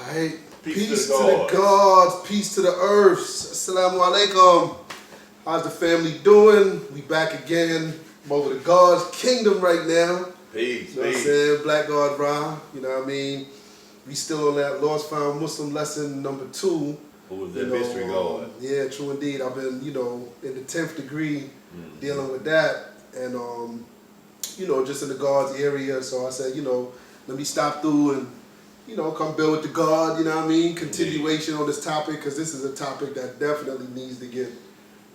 Right. Peace to the gods, peace to the earths. Assalamu alaikum. How's the family doing? We back again. I'm over the God's kingdom right now. Peace, You know what I'm saying? Black God Ra. You know what I mean? We still on that Lost Found Muslim lesson number 2. Who was that mystery God? Yeah, true indeed. I've been, in the 10th degree dealing with that. And, just in the God's area. So I said, let me stop through and, come build with the God, you know what I mean? Continuation on this topic, because this is a topic that definitely needs to get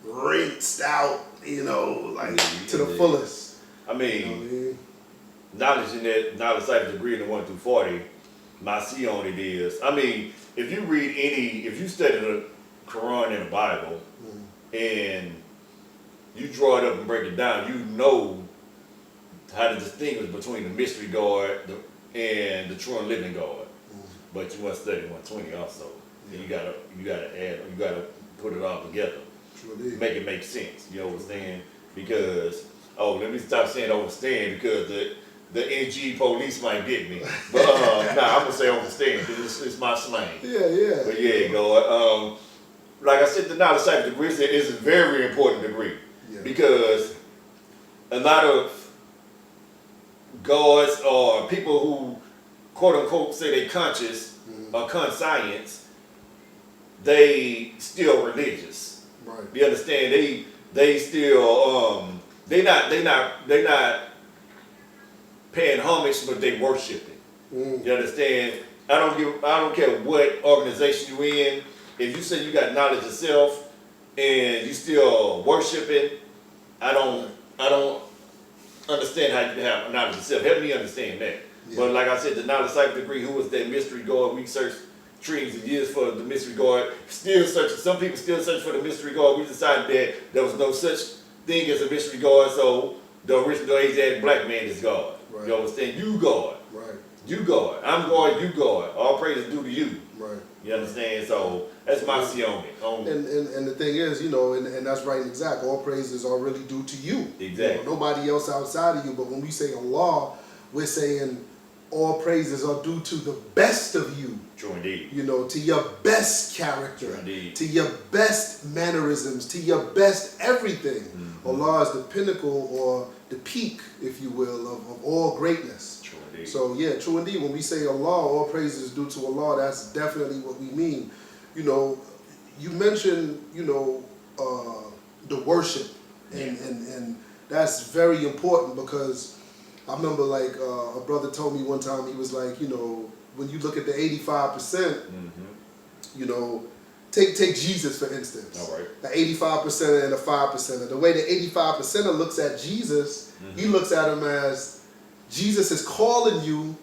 rinsed out, to the fullest. I mean, knowledge in that knowledge cycle degree in the 1 through 40, my C on it is, if you study the Quran and the Bible, and you draw it up and break it down, you know how to distinguish between the mystery God and the true and living God. But you must study 120 also. Yeah. You gotta put it all together. Make it make sense. You know what I'm saying? Because let me stop saying overstand, because the NG police might get me. But I'm gonna say overstand because it's my slang. Yeah. But yeah, go. Like I said, the knowledge cycle degree is a very important degree because a lot of gods or people who quote unquote say they conscious or conscience, they still religious. Right. You understand? They still they not paying homage, but they worshiping. You understand? I don't care what organization you in. If you say you got knowledge of self and you still worshiping, I don't understand how you can have knowledge of self. Help me understand that. Yeah. But like I said, the knowledge cycle degree, who was that mystery God? We searched trees and years for the mystery God. Still searching. Some people still search for the mystery God. We decided that there was no such thing as a mystery God, so the original Asiatic black man is God. Right. You understand? You God. Right. You God. I'm God, you God. All praise is due to you. Right. You understand? So that's my see on it. And the thing is, and that's right and exact. All praises are really due to you. Exactly. Nobody else outside of you. But when we say Allah, we're saying all praises are due to the best of you. True indeed. To your best character. True indeed. To your best mannerisms. To your best everything. Allah is the pinnacle or the peak, if you will, of all greatness. True indeed. So yeah, true indeed. When we say Allah, all praises is due to Allah, that's definitely what we mean. You mentioned, the worship, and that's very important, because I remember a brother told me one time, he was like, when you look at the 85%, take Jesus for instance. All right. The 85% and the 5%. The way the 85%er looks at Jesus, he looks at him as Jesus is calling you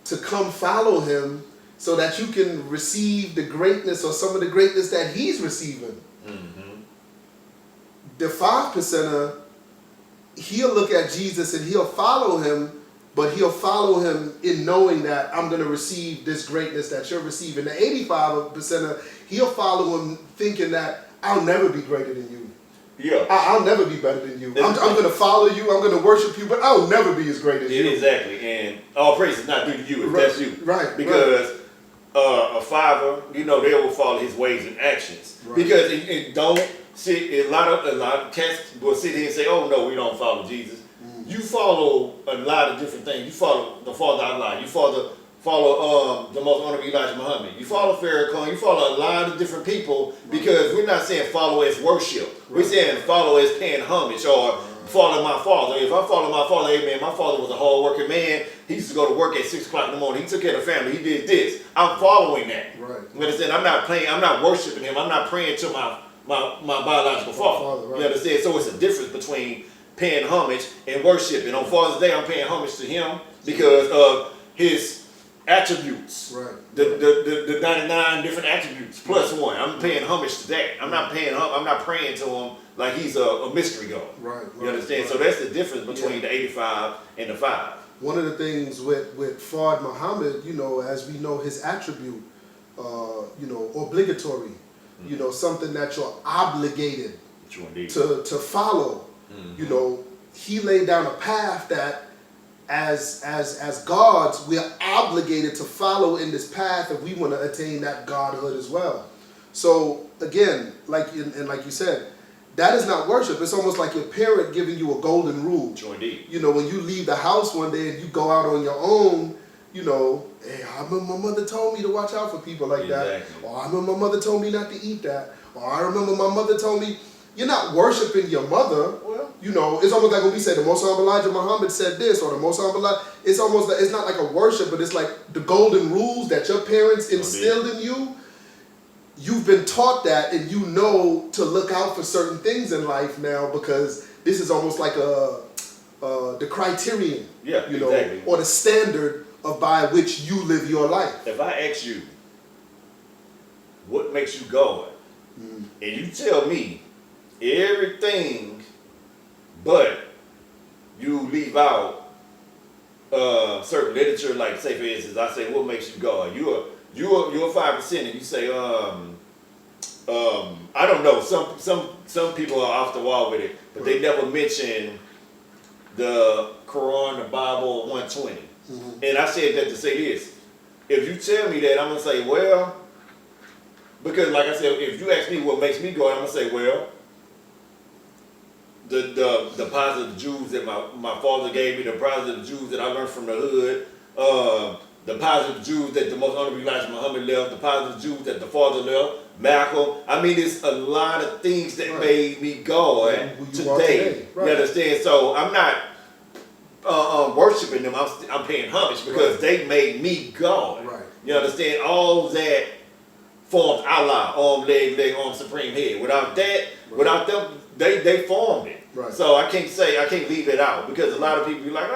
to come follow him so that you can receive the greatness or some of the greatness that he's receiving. The 5%er, he'll look at Jesus and he'll follow him, but he'll follow him in knowing that I'm going to receive this greatness that you're receiving. The 85%er, he'll follow him thinking that I'll never be greater than you. Yeah. I'll never be better than you. I'm going to follow you. I'm going to worship you, but I'll never be as great as you. Exactly. And all praise is not due to you if that's you. Right. Because a fiver, they will follow his ways and actions. Right. Because it don't sit. A lot of cats will sit here and say, "Oh no, we don't follow Jesus." You follow a lot of different things. You follow the Father Allah. You follow the most honorable Elijah Muhammad. You follow Farrakhan. You follow a lot of different people, because we're not saying follow as worship. We're saying follow as paying homage, or follow my father. If I follow my father, amen, my father was a hard-working man. He used to go to work at 6 o'clock in the morning. He took care of the family. He did this. I'm following that. Right. You understand? I'm not worshiping him. I'm not praying to my biological father. Right. You understand? So it's a difference between paying homage and worship. And on Father's Day, I'm paying homage to him because of his attributes. Right. The 99 different attributes plus one. I'm paying homage to that. I'm not praying to him like he's a mystery God. Right. You understand? Right. So that's the difference between the 85 and the 5. One of the things with Fard Muhammad, as we know, his attribute, obligatory, something that you're obligated to follow. He laid down a path that as gods, we are obligated to follow in this path if we want to attain that godhood as well. So again, like you said, that is not worship. It's almost like your parent giving you a golden rule. Sure indeed. You know, when you leave the house one day and you go out on your own, you know, hey, I remember my mother told me to watch out for people like that. Or I remember my mother told me not to eat that. Or I remember my mother told me, you're not worshiping your mother. Well, you know, it's almost like when we say the Most Honorable Elijah Muhammad said this, or the Most Honorable Elijah, it's almost like, it's not like a worship, but it's like the golden rules that your parents instilled in you. You've been taught that, and you know to look out for certain things in life now, because this is almost like the criterion, you know, or the standard of by which you live your life. If I ask you, what makes you God, and you tell me everything, but you leave out certain literature, like say for instance, I say, what makes you God? You're 5%, and you say, I don't know. Some people are off the wall with it, but they never mention the Quran, the Bible, 120. And I said that to say this: if you tell me that, I'm gonna say, well, because like I said, if you ask me what makes me God, I'm gonna say, well, the positive Jews that my father gave me, the positive Jews that I learned from the hood, the positive Jews that the Most Honorable Elijah Muhammad left, the positive Jews that the father left, Malcolm. I mean, it's a lot of things that made me God today. You understand? So I'm not worshiping them. I'm paying homage because they made me God. You understand? All that formed Allah, arm, leg, arm, supreme head. Without that, without them, they formed it. So I can't leave it out, because a lot of people be like,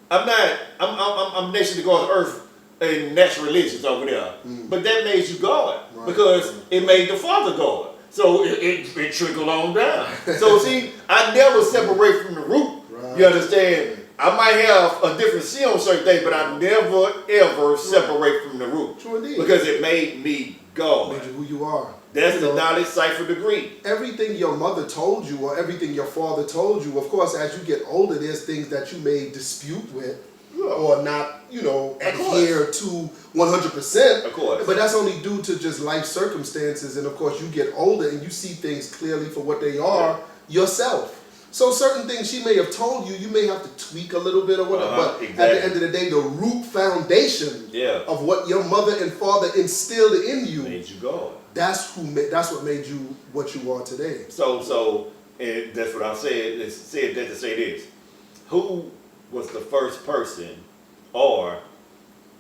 I'm nation of God's earth and natural religions over there. But that made you God, because it made the Father God. So it trickled on down. So see, I never separate from the root. You understand? I might have a different see on certain things, but I never ever separate from the root. Because it made me God. Made you who you are. That's the knowledge cipher degree. Everything your mother told you, or everything your father told you, of course, as you get older, there's things that you may dispute with, or not, you know, adhere to 100%. Of course. But that's only due to just life circumstances, and of course, you get older and you see things clearly for what they are yourself. So certain things she may have told you, you may have to tweak a little bit or whatever. But at the end of the day, the root foundation of what your mother and father instilled in you made you God. That's what made you what you are today. So and that's what I said. It's said that to say this: who was the first person, or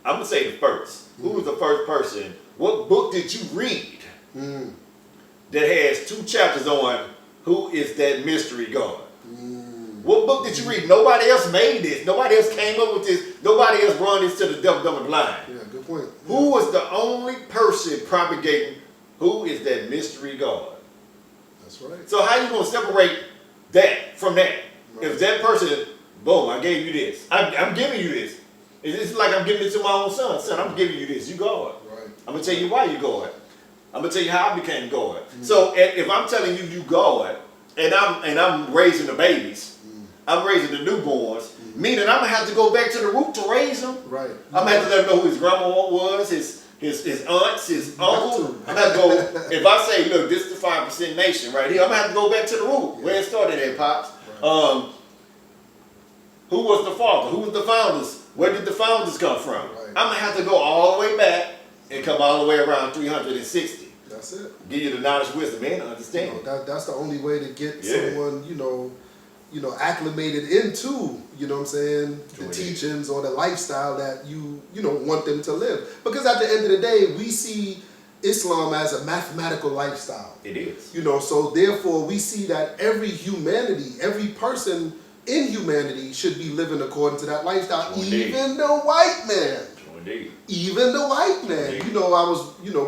I'm gonna say the first. Who was the first person? What book did you read that has 2 chapters on who is that mystery God? What book did you read? Nobody else made this. Nobody else came up with this. Nobody else brought this to the deaf, dumb, and blind. Yeah, good point. Who was the only person propagating who is that mystery God? That's right. So how you gonna separate that from that? If that person, boom, I gave you this. I'm giving you this. It's like I'm giving it to my own son. Son, I'm giving you this. You God. Right. I'm gonna tell you why you God. I'm gonna tell you how I became God. So if I'm telling you God, and I'm raising the babies, I'm raising the newborns, meaning I'm gonna have to go back to the root to raise them. Right. I'm gonna have to let them know who his grandma was, his aunts, his uncle. I'm gonna go. If I say, look, this is the 5% nation right here, I'm gonna have to go back to the root where it started at, pops. Right. Who was the father? Who was the founders? Where did the founders come from? Right. I'm gonna have to go all the way back and come all the way around 360. That's it. Give you the knowledge, wisdom, and understanding. That's the only way to get someone, acclimated into, you know what I'm saying, the teachings or the lifestyle that you want them to live. Because at the end of the day, we see Islam as a mathematical lifestyle. It is. So therefore we see that every person in humanity should be living according to that lifestyle, even the white man. Even the white man.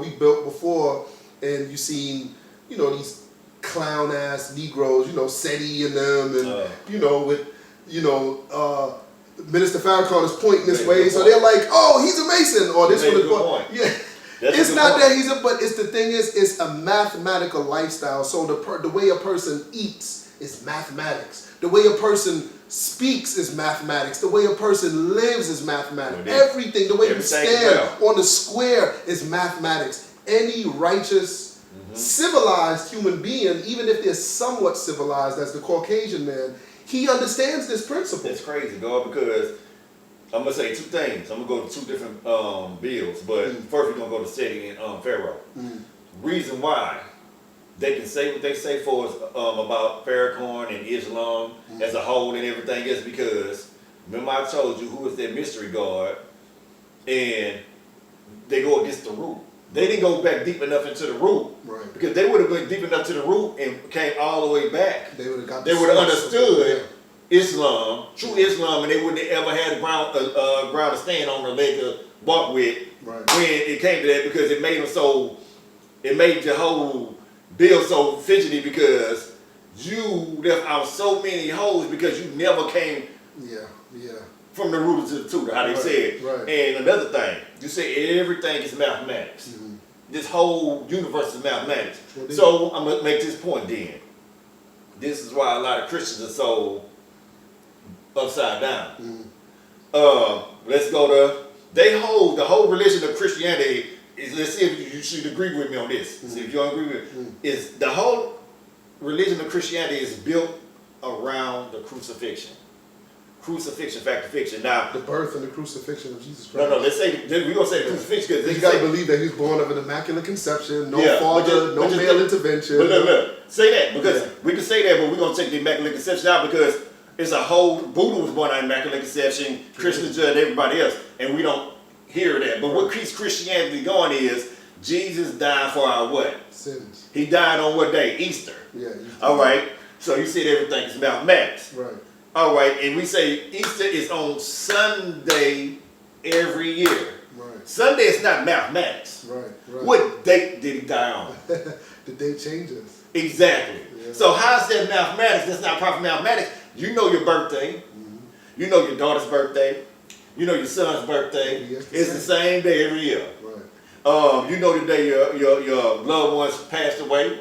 We built before, and you seen, these clown ass Negroes, SETI and them, and with Minister Farrakhan is pointing this way, so they're like, oh, he's a Mason, or this one is point. Yeah. It's not that but it's the thing is, it's a mathematical lifestyle. So the way a person eats is mathematics. The way a person speaks is mathematics. The way a person lives is mathematics. Well, Everything, the way you everything stand on the square is mathematics. Any righteous, civilized human being, even if they're somewhat civilized as the Caucasian man, he understands this principle. It's crazy, dog, because I'm gonna say two things. I'm gonna go to two different bills, but first we're gonna go to Seti and Pharaoh. Reason why they can say what they say for us about Farrakhan and Islam as a whole and everything is because remember I told you who is their mystery god, and they go against the root. They didn't go back deep enough into the root, Right. because they would have been deep enough to the root and came all the way back. They would have got. They would have understood Islam, true Islam, and they wouldn't have ever had ground to stand on, or leg to walk with Right. when it came to that, because it made them so. It made the whole bill so fidgety because you left out so many holes because you never came Yeah. from the rooter to the tutor, how they Right, said. right. And another thing, you say everything is mathematics. This whole universe is mathematics. Well, So I'm gonna make this point then. This is why a lot of Christians are so upside down. Let's go to the whole religion of Christianity is, let's see if you should agree with me on this. See if you don't agree with me. Is the whole religion of Christianity is built around the crucifixion. Crucifixion, fact of fiction. Now, The birth and the crucifixion of Jesus Christ. no, let's say we're gonna say the crucifixion because You gotta believe that he was born of an immaculate conception, no Yeah, father, no male intervention. But look, say that because we can say that, but we're gonna take the immaculate conception out because it's a whole Buddha was born out of immaculate conception, Krishna judged everybody else, and we don't hear that. But what keeps Christianity going is Jesus died for our what? Sins. He died on what day? Easter. Yeah. All right. So you said everything is mathematics. Right. All right, and we say Easter is on Sunday every year. Right. Sunday is not mathematics. Right. What date did he die on? The date changes. Exactly. Yeah. So how's that mathematics? That's not proper mathematics. You know your birthday. You know your daughter's birthday. You know your son's birthday. Yes, It's the same day every year. Right. You know the day your loved ones passed away.